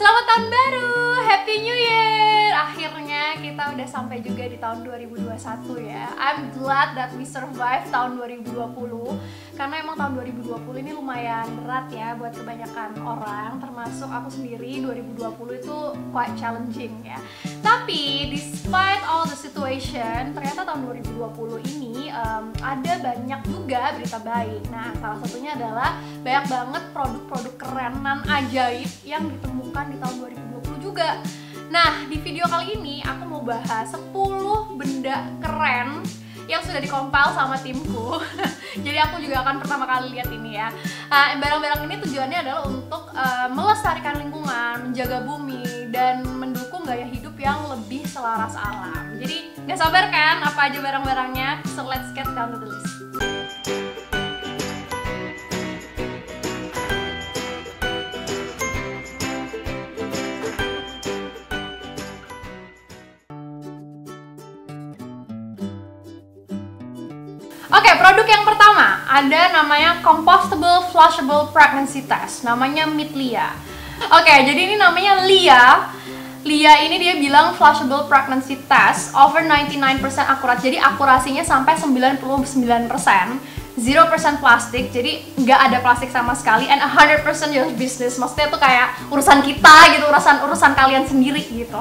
Selamat tahun baru, Happy New Year. Akhirnya kita udah sampai juga di tahun 2021 ya. I'm glad that we survive tahun 2020. Karena emang tahun 2020 ini lumayan berat ya buat kebanyakan orang, termasuk aku sendiri. 2020 itu quite challenging ya. Tapi despite all the situation, ternyata tahun 2020 ini ada banyak juga berita baik. Nah, salah satunya adalah banyak banget produk-produk keren dan ajaib yang ditemukan di tahun 2020 juga. Nah, di video kali ini aku mau bahas 10 benda keren yang sudah dikompil sama timku. Jadi aku juga akan pertama kali lihat ini ya. Barang-barang ini tujuannya adalah untuk melestarikan lingkungan, menjaga bumi, dan mendukung gaya hidup yang lebih selaras alam. Jadi nggak sabar kan apa aja barang-barangnya? So let's get down to the list. Oke, produk yang pertama ada namanya Compostable Flushable Pregnancy Test, namanya Meet-Lia. Oke, jadi ini namanya Lia. Lia ini dia bilang Flushable Pregnancy Test over 99% akurat, jadi akurasinya sampai 99%, 0% plastik, jadi nggak ada plastik sama sekali, and 100% your business, maksudnya tuh kayak urusan kita gitu, urusan kalian sendiri gitu.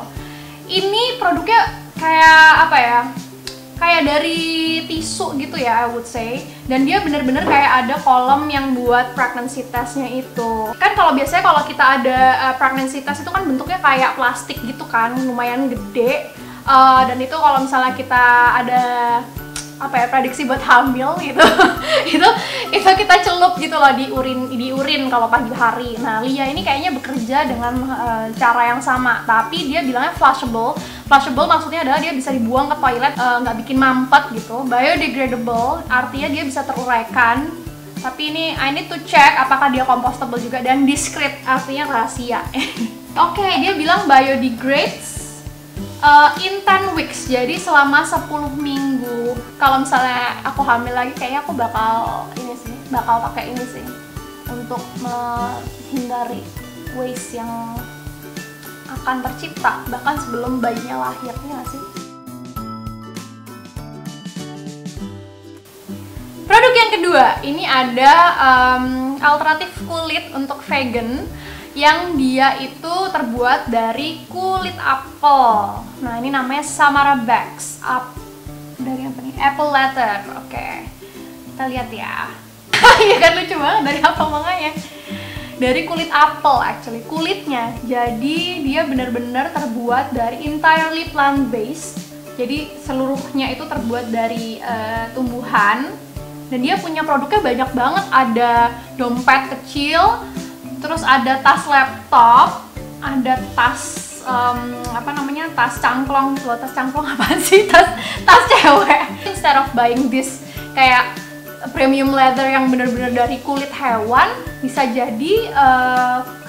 Ini produknya kayak apa ya? Kayak dari tisu gitu ya, I would say. Dan dia bener-bener kayak ada kolom yang buat pregnancy testnya itu. Kan kalau biasanya kalau kita ada pregnancy test itu kan bentuknya kayak plastik gitu kan, lumayan gede. Dan itu kalau misalnya kita ada apa ya, prediksi buat hamil gitu, itu kita celup gitu loh di urin kalau pagi hari. Nah, Lia ini kayaknya bekerja dengan cara yang sama, tapi dia bilangnya flushable. Flushable maksudnya adalah dia bisa dibuang ke toilet, nggak bikin mampet gitu. Biodegradable artinya dia bisa teruraikan. Tapi ini I need to check apakah dia compostable juga, dan discreet artinya rahasia. Oke, dia bilang biodegrades in 10 weeks, jadi selama 10 minggu. Kalau misalnya aku hamil lagi, kayaknya aku bakal pakai ini sih untuk menghindari waste yang akan tercipta bahkan sebelum bayinya lahirnya sih. Produk yang kedua, ini ada alternatif kulit untuk vegan yang dia itu terbuat dari kulit apel. Nah, ini namanya Samara Bags. Dari apa nih? Apple leather. Oke. Kita lihat ya. Iya kan, lucu banget, dari apa makanya? Dari kulit apel actually, kulitnya. Jadi dia benar-benar terbuat dari entirely plant based. Jadi seluruhnya itu terbuat dari tumbuhan. Dan dia punya produknya banyak banget. Ada dompet kecil, terus ada tas laptop, ada tas tas cangklong gitu. Tas cangklong apa sih? Tas cewek. Instead of buying this kayak premium leather yang benar-benar dari kulit hewan, bisa jadi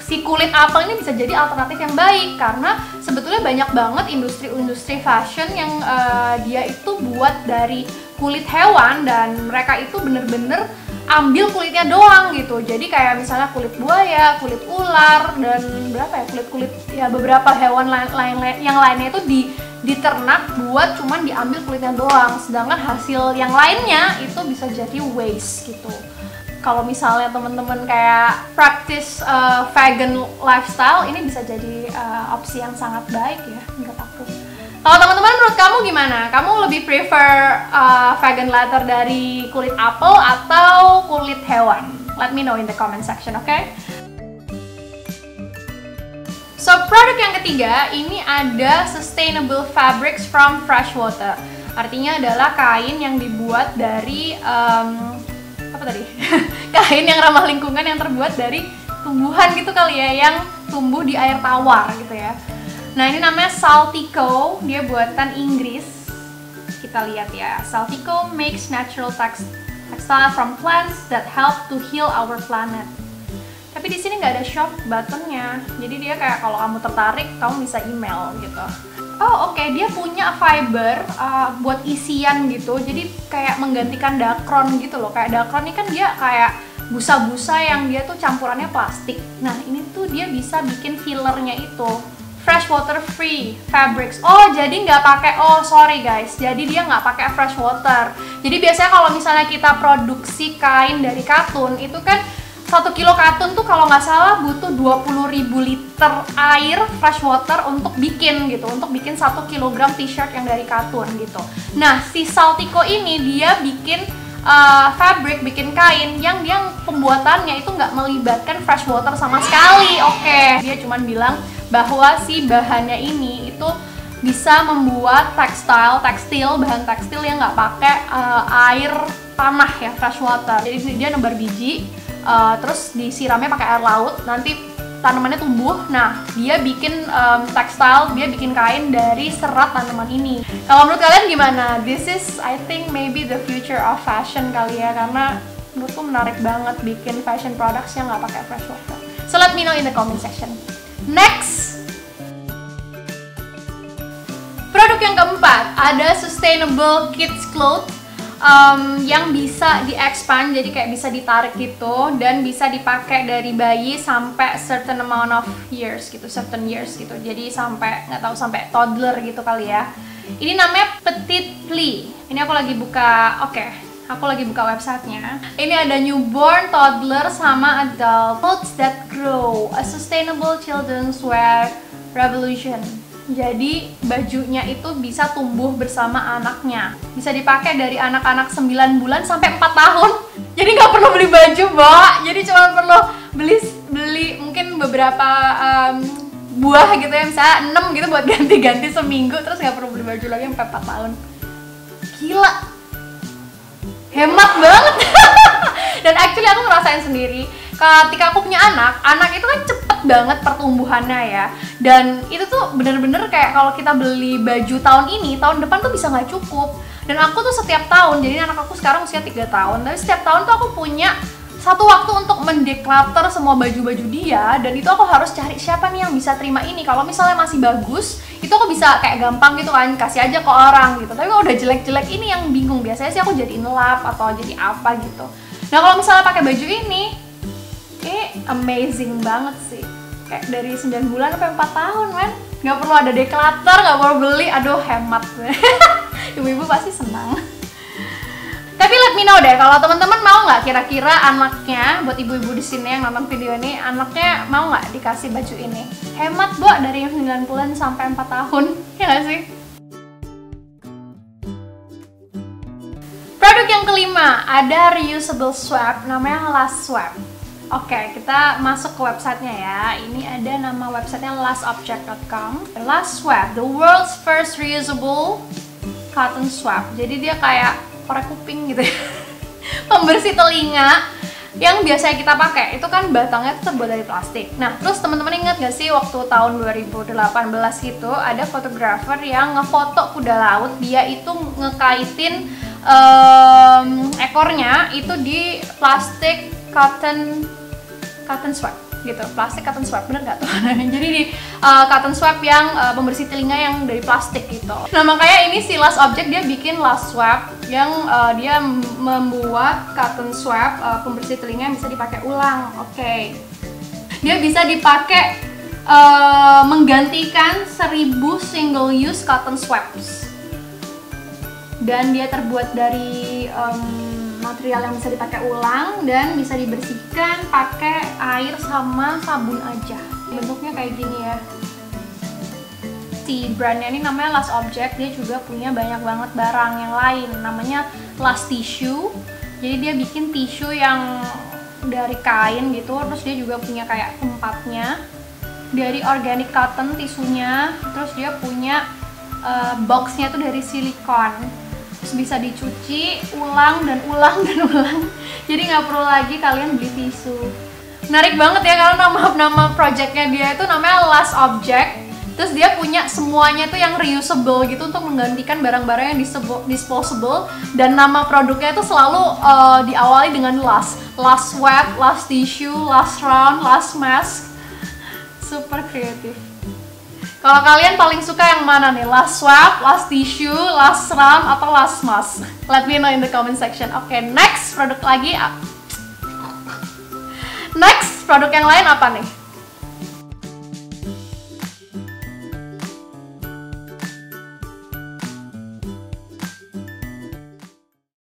si kulit apel ini bisa jadi alternatif yang baik, karena sebetulnya banyak banget industri fashion yang dia itu buat dari kulit hewan, dan mereka itu bener-bener ambil kulitnya doang gitu. Jadi kayak misalnya kulit buaya, kulit ular, dan kulit ya beberapa hewan yang lainnya itu diternak buat cuman diambil kulitnya doang, sedangkan hasil yang lainnya itu bisa jadi waste gitu. Kalau misalnya teman-teman kayak practice vegan lifestyle, ini bisa jadi opsi yang sangat baik ya menurut aku. Kalau teman-teman, menurut kamu gimana? Kamu lebih prefer vegan leather dari kulit apel atau kulit hewan? Let me know in the comment section, okay? So, produk yang ketiga, ini ada Sustainable Fabrics from Freshwater. Artinya adalah kain yang dibuat dari kain yang ramah lingkungan yang terbuat dari tumbuhan gitu kali ya, yang tumbuh di air tawar gitu ya. Nah, ini namanya Saltico, dia buatan Inggris. Kita lihat ya. Saltico makes natural textile from plants that help to heal our planet. Tapi di sini nggak ada shop buttonnya, jadi dia kayak kalau kamu tertarik, kamu bisa email gitu. Oh oke, dia punya fiber buat isian gitu, jadi kayak menggantikan dakron gitu loh. Kayak dakron ini kan dia kayak busa-busa yang dia tuh campurannya plastik. Nah ini tuh dia bisa bikin fillernya itu fresh water free fabrics. Oh jadi nggak pakai, oh sorry guys, jadi dia nggak pakai fresh water. Jadi biasanya kalau misalnya kita produksi kain dari katun itu kan 1 kilo katun tuh kalau nggak salah butuh 20.000 liter air fresh water untuk bikin gitu, untuk bikin 1 kilogram t-shirt yang dari katun gitu. Nah si Saltico ini dia bikin fabric, bikin kain yang dia pembuatannya itu nggak melibatkan fresh water sama sekali. Oke, dia cuman bilang bahwa si bahannya ini itu bisa membuat tekstil, bahan tekstil yang nggak pakai air tanah ya, fresh water. Jadi dia nebar biji, terus disiramnya pakai air laut, nanti tanamannya tumbuh. Nah dia bikin tekstil, dia bikin kain dari serat tanaman ini. Kalau menurut kalian gimana? This is I think maybe the future of fashion kali ya, karena menurutku menarik banget bikin fashion products yang nggak pakai fresh water. So let me know in the comment section. Next, produk yang keempat ada sustainable kids clothes. Yang bisa di-expand, jadi kayak bisa ditarik gitu dan bisa dipakai dari bayi sampai certain amount of years gitu, certain years gitu. Jadi sampai nggak tahu sampai toddler gitu kali ya. Ini namanya Petitly. Ini aku lagi buka, aku lagi buka websitenya. Ini ada newborn, toddler, sama adult. Clothes that grow, a sustainable children's wear revolution. Jadi bajunya itu bisa tumbuh bersama anaknya. Bisa dipakai dari anak-anak 9 bulan sampai 4 tahun. Jadi nggak perlu beli baju, Mbak. Jadi cuma perlu beli mungkin beberapa buah gitu ya, misalnya 6 gitu buat ganti-ganti seminggu, terus nggak perlu beli baju lagi sampai 4 tahun. Gila. Hemat banget. Dan actually aku ngerasain sendiri ketika aku punya anak itu kan cepet banget pertumbuhannya ya. Dan itu tuh bener-bener kayak kalau kita beli baju tahun ini, tahun depan tuh bisa nggak cukup. Dan aku tuh setiap tahun, jadi anak aku sekarang usia 3 tahun, tapi setiap tahun tuh aku punya satu waktu untuk mendeclutter semua baju-baju dia. Dan itu aku harus cari siapa nih yang bisa terima ini. Kalau misalnya masih bagus, itu aku bisa kayak gampang gitu kan, kasih aja ke orang gitu. Tapi kalau udah jelek-jelek ini yang bingung. Biasanya sih aku jadiin lap atau jadi apa gitu. Nah kalau misalnya pakai baju ini amazing banget sih. Kayak dari 9 bulan sampai 4 tahun men. Nggak perlu ada declutter, nggak perlu beli, aduh hemat. Ibu-ibu pasti senang. Tapi let me know deh, kalau teman-teman mau nggak kira-kira anaknya, buat ibu-ibu di sini yang nonton video ini, anaknya mau nggak dikasih baju ini? Hemat Bu, dari 9 bulan sampai 4 tahun, ya nggak sih? Produk yang kelima, ada reusable swab, namanya Last Swab. Oke, kita masuk ke websitenya ya. Ini ada nama websitenya lastobject.com. Last Swab, the world's first reusable cotton swab. Jadi dia kayak korek kuping gitu ya. Pembersih telinga yang biasanya kita pakai. Itu kan batangnya itu terbuat dari plastik. Nah, terus teman-teman ingat gak sih waktu tahun 2018 itu ada fotografer yang ngefoto kuda laut. Dia itu ngekaitin ekornya itu di plastik cotton swab gitu, plastik cotton swab, bener nggak tuh? Jadi di cotton swab yang pembersih telinga yang dari plastik gitu. Nah makanya ini si Last Object dia bikin Last Swab yang dia membuat cotton swab pembersih telinga yang bisa dipakai ulang. Oke. Dia bisa dipakai menggantikan 1000 single use cotton swabs. Dan dia terbuat dari material yang bisa dipakai ulang dan bisa dibersihkan pakai air sama sabun aja. Bentuknya kayak gini ya. Si brandnya ini namanya Last Object, dia juga punya banyak banget barang yang lain. Namanya Last Tissue. Jadi dia bikin tisu yang dari kain gitu, terus dia juga punya kayak tempatnya dari organic cotton tisunya, terus dia punya boxnya tuh dari silikon. Terus bisa dicuci ulang dan ulang dan ulang. Jadi nggak perlu lagi kalian beli tisu. Menarik banget ya, karena nama projectnya dia itu namanya Last Object. Terus dia punya semuanya tuh yang reusable gitu untuk menggantikan barang-barang yang disposable. Dan nama produknya itu selalu diawali dengan last swab, last tissue, last round, last mask. Super kreatif. Kalau kalian paling suka yang mana nih? Last swab, last tissue, last round, atau last mask? Let me know in the comment section. Oke, next produk lagi. Next, produk yang lain apa nih?